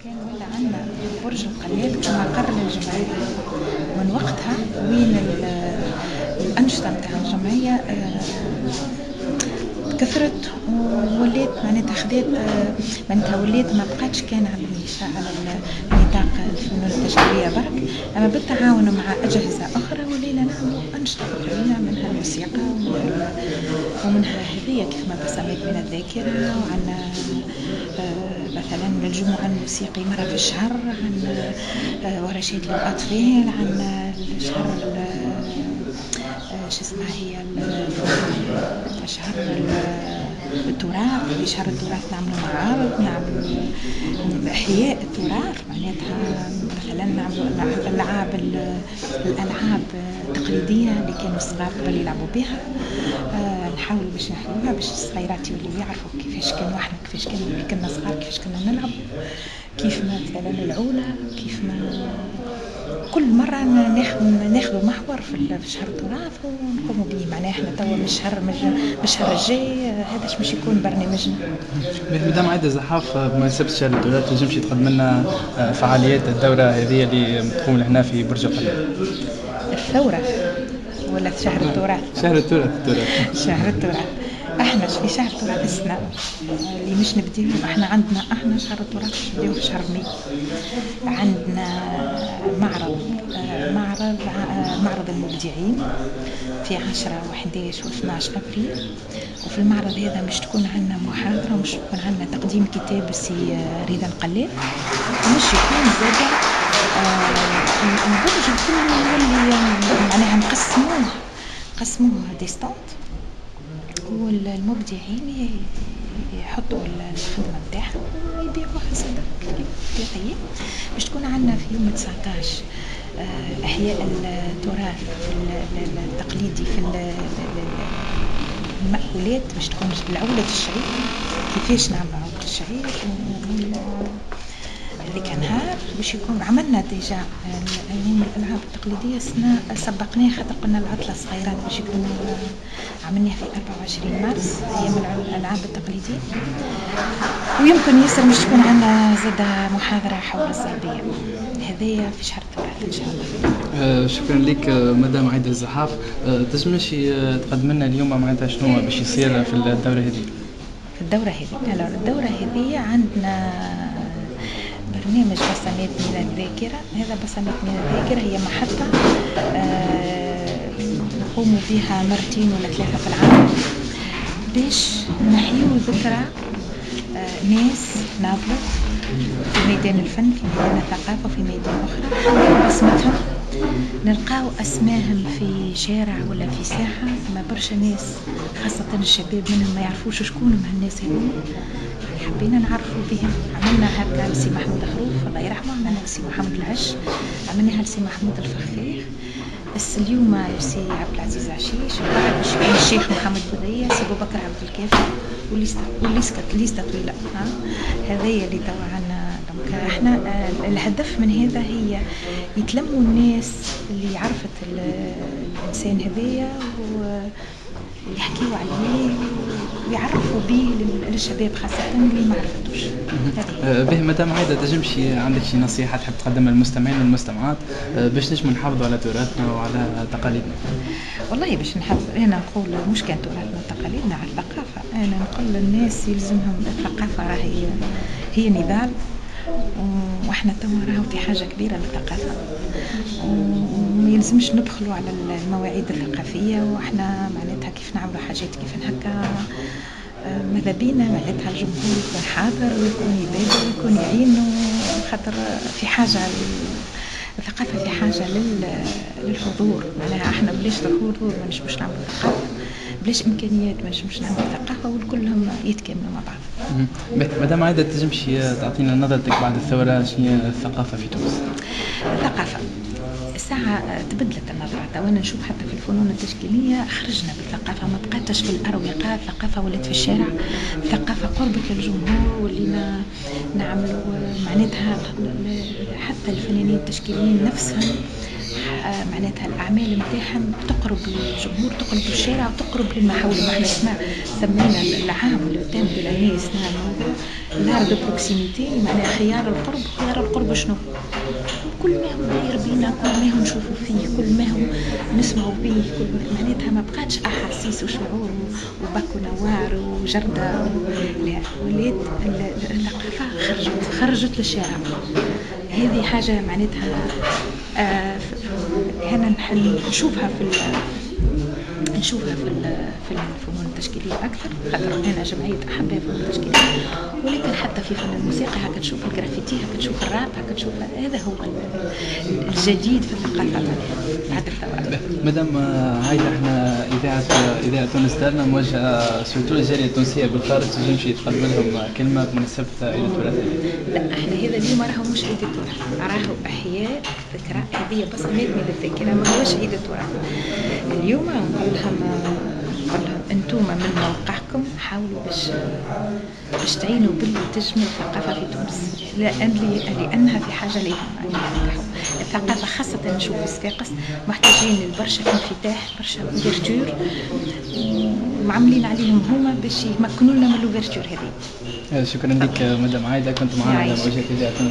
كان ولا عندنا برج القلاب كمقر للجمعية. من وقتها وين الأنشطة متاع الجمعية كثرت ووليت معناتها خذات معناتها وليت ما بقاتش كان على نطاق الفنون التشكيلية برك، أما بالتعاون مع أجهزة أخرى ولينا نعملوا أنشطة أخرى منها الموسيقى ومنها هذية كيف ما بسميت من الذاكرة، وعنا مثلا الجمعة الموسيقي مرة في الشهر، عن ورشات للأطفال، عن الشهر شو اسمها هي شهر التراث. في شهر التراث نعملوا معارض، نعملوا إحياء التراث، معناتها مثلا نعملوا الألعاب التقليدية اللي كانوا الصغار قبل يلعبوا بها، نحاولوا باش نحلوها باش الصغيرات يوليو يعرفوا كيفاش كانوا احنا، كيفاش كنا صغار، كيفاش كنا نلعب، كيف ما مثلا العولة، كيف ما كل مرة ناخذوا محور في شهر التراث ونقوموا به. معناها احنا توا من الشهر الجاي هذا باش يكون برنامجنا. مدام عايدة زحاف، بمناسبة شهر التراث تنجمش تقدم لنا فعاليات الدورة هذه اللي تقوم هنا في برج القلاب؟ الثورة ولا في شهر التراث؟ شهر التراث. شهر التراث احنا في شهر التراث السنة اللي مش نبديه، احنا عندنا شهر التراث مش نبديه في شهر ماي. عندنا معرض المبدعين في 10 و11 و12 أبريل، وفي المعرض هذا مش تكون عندنا محاضرة ومش تكون عندنا تقديم كتاب السي رضا القلاب، ومش يكون زاد البرج الكل اللي معناها نقسموه ديستانت، والمبدعين يحطوا الخدمة متاعهم ويبيعوها حسب الطريقية. باش تكون عندنا في يوم 19 إحياء التراث التقليدي في المأكولات، باش تكون العولة الشعير، كيفاش نعمل عولة الشعير هذيك نهار باش يكون عملنا ديجا يوم الألعاب التقليدية سبقناه، خاطر قلنا العطلة صغيرة باش يكون عملناها في 24 مارس أيام الألعاب التقليدية، ويمكن ياسر مش تكون عندنا زادة محاضرة حول الصليبية. هذايا في شهر التراث إن شاء الله. شكرا لك مدام عايدة الزحاف. تنجمش تقدم لنا اليوم معناتها شنو باش يصير في الدورة هذه؟ في الدورة هذه عندنا برنامج بصمات من الذاكرة. هذا بصمات من الذاكرة هي محطة نقوموا بها مرتين ولا 3 في العام باش نحيوا ذكرى ناس ناضلت في ميدان الفن، في ميدان الثقافة، وفي ميدان أخرى، بصمتهم نلقاو أسماهم في شارع ولا في ساحة. ما برشا ناس خاصة الشباب منهم ما يعرفوش شكونهم هالناس هذوما، حبينا نعرفوا بهم. عملنا هكا لسي محمود خروف الله يرحمه، عملنا لسي محمد العش، عملناها لسي محمود الفخاخ، بس اليوم لسي عبد العزيز عشيش، وبعد باش يكون الشيخ محمد بوذية، سي أبو بكر عبد الكافي، وليستا طويلة. هذايا اللي توا عنا. احنا الهدف من هذا هي يتلموا الناس اللي عرفت الإنسان هذايا ويحكيوا عليه ويعرفوا به للشباب خاصة اللي ما عرفتوش. به مدام عايدة، تنجمشي عندك شي نصيحة تحب تقدمها للمستمعين والمستمعات باش نجم نحافظوا على تراثنا وعلى تقاليدنا؟ والله باش نحافظ، أنا نقول مش كان تراثنا وتقاليدنا على الثقافة. أنا نقول للناس يلزمهم الثقافة، هي نضال، واحنا توا راهو في حاجة كبيرة للثقافة، وما يلزمش ندخلوا على المواعيد الثقافية واحنا معناتها كيف نعملوا حاجات كيف هكا. ماذا بينا معناتها الجمهور يكون حاضر ويكون يبادر ويكون يعين، خاطر في حاجة الثقافة في حاجة للحضور. معناها احنا بلاش الحضور ما نجموش نعملوا ثقافة، بلاش إمكانيات ما نجموش نعملوا ثقافة، والكلهم يتكاملوا مع بعض. مدام عايدة، تنجمشي تعطينا نظرتك بعد الثورة شنو هي الثقافة في تونس؟ الثقافة ساعة تبدلت النظرة، وانا نشوف حتى في الفنون التشكيلية خرجنا بالثقافة، ما بقاتش في الأروقة، الثقافة ولات في الشارع، ثقافة قربت للجمهور، واللي نعملوا معناتها حتى الفنانين التشكيليين نفسهم معناتها الأعمال متاعهم تقرب للجمهور، تقرب للشارع وتقرب لما حوله. ما احنا سمينا العام لو تام دو لانيس لار دو بروكسيميتي، معناها خيار القرب. خيار القرب شنو؟ كل ما هو داير بينا، كل ما هو نشوفوا فيه، كل ما هو نسمعوا به، معناتها ما بقاتش أحاسيس وشعور وبك ونوار وجردة. لا، ولات الثقافة خرجت للشارع. هذه حاجة معناتها هنا نشوفها في الفنون التشكيلية أكثر، خاطر أنا جمعية أحباء فنون تشكيلية. ولكن حتى في فن الموسيقى هكا تشوف الجرافيتي، هكا تشوف الراب، هكا تشوف. هذا هو الجديد في الثقافة بعد الثورة. مدام هايدا احنا إذاعة تونس دارنا موجهة سورتو للجالية التونسية بالخارج، تنجمشي تقدم لهم كلمة بمناسبة عيد التراث؟ لا، احنا هذا اليوم راهو مش عيد التراث، راهو إحياء ذكرى. هذه بصمات من الذاكرة، ما هوش عيد التراث. اليوم نقول لهم انتم من موقعكم حاولوا باش تعينوا باللي تجمع الثقافة في تونس، لأنها في حاجة لها. الثقافة خاصة نشوف الصفاقس محتاجين لبرشا انفتاح، برشا اوفرتور، ومعملين عليهم هما باش يمكنوا لنا من الاوفرتور هذه. شكرا لك مدام عايدة، كنت معنا على موجة إذاعة تونس.